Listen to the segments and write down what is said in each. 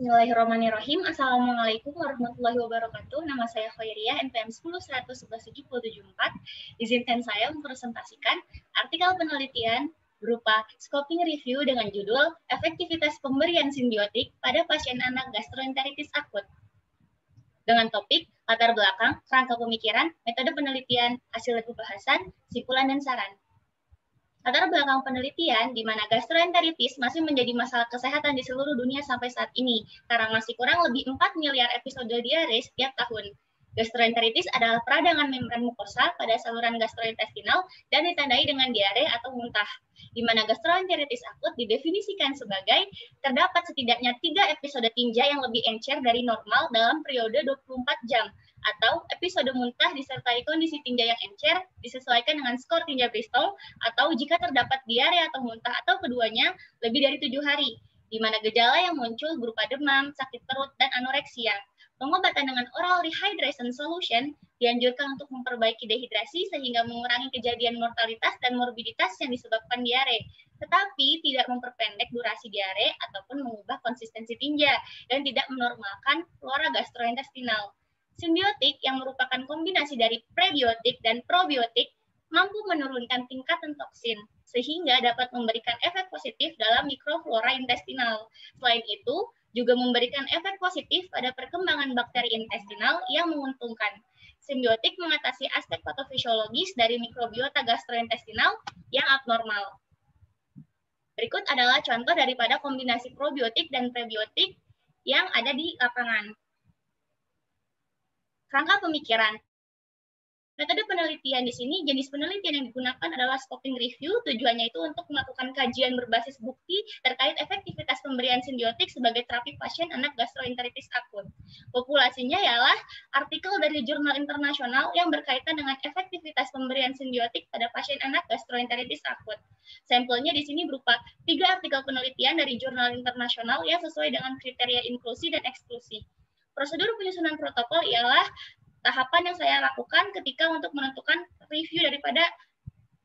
Bismillahirrahmanirrahim. Assalamualaikum warahmatullahi wabarakatuh. Nama saya Khairiyah, NPM 10.111.774. Izinkan saya mempresentasikan artikel penelitian berupa scoping review dengan judul Efektivitas Pemberian Simbiotik pada Pasien Anak Gastroenteritis Akut. Dengan topik latar belakang, kerangka pemikiran, metode penelitian, hasil pembahasan, simpulan, dan saran. Latar belakang penelitian di mana gastroenteritis masih menjadi masalah kesehatan di seluruh dunia sampai saat ini, karena masih kurang lebih 4 miliar episode diare setiap tahun. Gastroenteritis adalah peradangan membran mukosa pada saluran gastrointestinal dan ditandai dengan diare atau muntah, di mana gastroenteritis akut didefinisikan sebagai terdapat setidaknya 3 episode tinja yang lebih encer dari normal dalam periode 24 jam, atau episode muntah disertai kondisi tinja yang encer disesuaikan dengan skor tinja Bristol, atau jika terdapat diare atau muntah atau keduanya lebih dari 7 hari, di mana gejala yang muncul berupa demam, sakit perut, dan anoreksia. Pengobatan dengan oral rehydration solution dianjurkan untuk memperbaiki dehidrasi sehingga mengurangi kejadian mortalitas dan morbiditas yang disebabkan diare, tetapi tidak memperpendek durasi diare ataupun mengubah konsistensi tinja dan tidak menormalkan flora gastrointestinal. Simbiotik yang merupakan kombinasi dari prebiotik dan probiotik mampu menurunkan tingkatan toksin, sehingga dapat memberikan efek positif dalam mikroflora intestinal. Selain itu, juga memberikan efek positif pada perkembangan bakteri intestinal yang menguntungkan. Simbiotik mengatasi aspek patofisiologis dari mikrobiota gastrointestinal yang abnormal. Berikut adalah contoh daripada kombinasi probiotik dan prebiotik yang ada di lapangan. Rangka pemikiran. Metode penelitian di sini, jenis penelitian yang digunakan adalah scoping review. Tujuannya itu untuk melakukan kajian berbasis bukti terkait efektivitas pemberian simbiotik sebagai terapi pasien anak gastroenteritis akut. Populasinya ialah artikel dari jurnal internasional yang berkaitan dengan efektivitas pemberian simbiotik pada pasien anak gastroenteritis akut. Sampelnya di sini berupa 3 artikel penelitian dari jurnal internasional yang sesuai dengan kriteria inklusi dan eksklusi. Prosedur penyusunan protokol ialah tahapan yang saya lakukan ketika untuk menentukan review daripada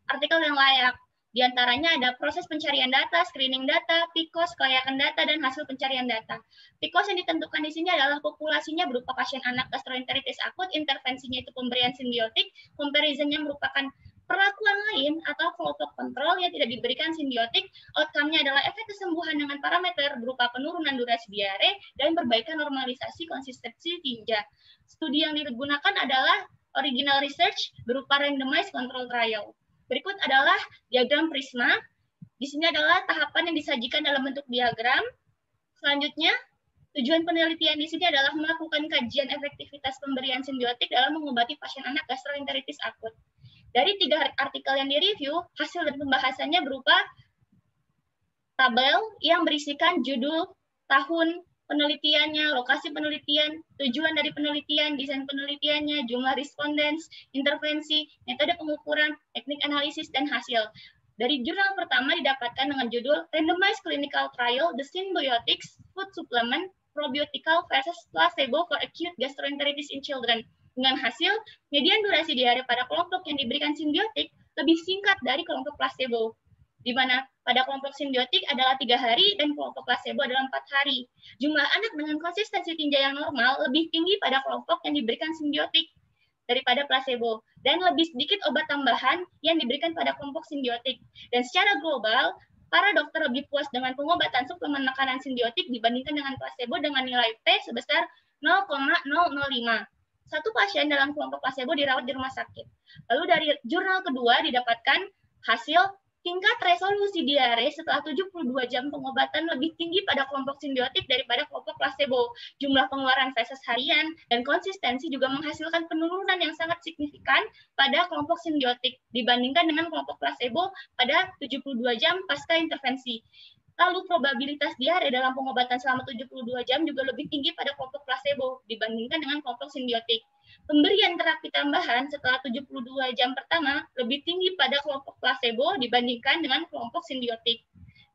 artikel yang layak. Di antaranya ada proses pencarian data, screening data, PICOS, kelayakan data, dan hasil pencarian data. PICOS yang ditentukan di sini adalah populasinya berupa pasien anak gastroenteritis akut, intervensinya itu pemberian simbiotik, comparisonnya merupakan perlakuan lain atau kelompok kontrol yang tidak diberikan simbiotik, outcome-nya adalah efek kesembuhan dengan parameter berupa penurunan durasi diare dan perbaikan normalisasi konsistensi tinja. Studi yang digunakan adalah original research berupa randomized control trial. Berikut adalah diagram prisma. Di sini adalah tahapan yang disajikan dalam bentuk diagram. Selanjutnya, tujuan penelitian di sini adalah melakukan kajian efektivitas pemberian simbiotik dalam mengobati pasien anak gastroenteritis akut. Dari 3 artikel yang direview, hasil dan pembahasannya berupa tabel yang berisikan judul, tahun penelitiannya, lokasi penelitian, tujuan dari penelitian, desain penelitiannya, jumlah respondents, intervensi, metode pengukuran, teknik analisis, dan hasil. Dari jurnal pertama didapatkan dengan judul Randomized Clinical Trial, The Symbiotics Food Supplement, Probiotical versus Placebo for Acute Gastroenteritis in Children. Dengan hasil, median durasi diare pada kelompok yang diberikan simbiotik lebih singkat dari kelompok placebo, di mana pada kelompok simbiotik adalah 3 hari dan kelompok placebo adalah 4 hari. Jumlah anak dengan konsistensi tinja yang normal lebih tinggi pada kelompok yang diberikan simbiotik daripada placebo, dan lebih sedikit obat tambahan yang diberikan pada kelompok simbiotik. Dan secara global, para dokter lebih puas dengan pengobatan suplemen makanan simbiotik dibandingkan dengan placebo dengan nilai P sebesar 0,005. Satu pasien dalam kelompok placebo dirawat di rumah sakit. Lalu dari jurnal kedua didapatkan hasil tingkat resolusi diare setelah 72 jam pengobatan lebih tinggi pada kelompok simbiotik daripada kelompok placebo. Jumlah pengeluaran feses harian dan konsistensi juga menghasilkan penurunan yang sangat signifikan pada kelompok simbiotik dibandingkan dengan kelompok placebo pada 72 jam pasca intervensi. Lalu probabilitas diare dalam pengobatan selama 72 jam juga lebih tinggi pada kelompok placebo dibandingkan dengan kelompok simbiotik. Pemberian terapi tambahan setelah 72 jam pertama lebih tinggi pada kelompok placebo dibandingkan dengan kelompok simbiotik.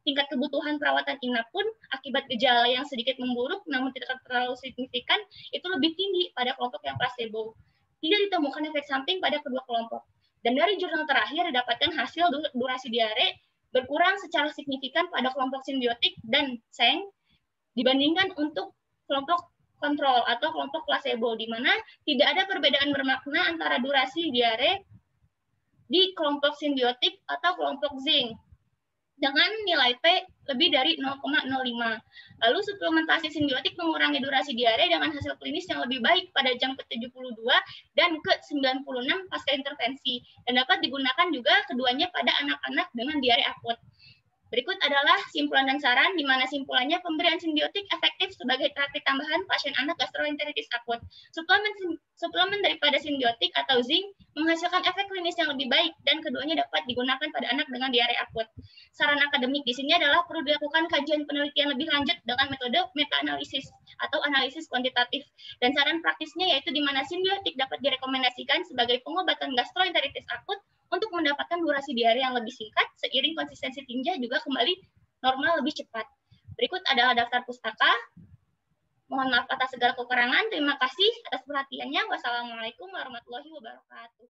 Tingkat kebutuhan perawatan inap pun akibat gejala yang sedikit memburuk namun tidak terlalu signifikan itu lebih tinggi pada kelompok yang placebo. Tidak ditemukan efek samping pada kedua kelompok. Dan dari jurnal terakhir didapatkan hasil durasi diare berkurang secara signifikan pada kelompok simbiotik dan seng dibandingkan untuk kelompok kontrol atau kelompok placebo, di mana tidak ada perbedaan bermakna antara durasi diare di kelompok simbiotik atau kelompok zinc dengan nilai P lebih dari 0,05. Lalu suplementasi simbiotik mengurangi durasi diare dengan hasil klinis yang lebih baik pada jam ke-72 dan ke-96 pasca intervensi, dan dapat digunakan juga keduanya pada anak-anak dengan diare akut. Berikut adalah simpulan dan saran, di mana simpulannya pemberian simbiotik efektif sebagai terapi tambahan pasien anak gastroenteritis akut. Suplemen daripada simbiotik atau zinc menghasilkan efek klinis yang lebih baik dan keduanya dapat digunakan pada anak dengan diare akut. Saran akademik di sini adalah perlu dilakukan kajian penelitian lebih lanjut dengan metode meta-analisis atau analisis kuantitatif. Dan saran praktisnya yaitu di mana simbiotik dapat direkomendasikan sebagai pengobatan gastroenteritis akut untuk mendapatkan durasi diare yang lebih singkat, seiring konsistensi tinja juga kembali normal lebih cepat. Berikut adalah daftar pustaka. Mohon maaf atas segala kekurangan. Terima kasih atas perhatiannya. Wassalamualaikum warahmatullahi wabarakatuh.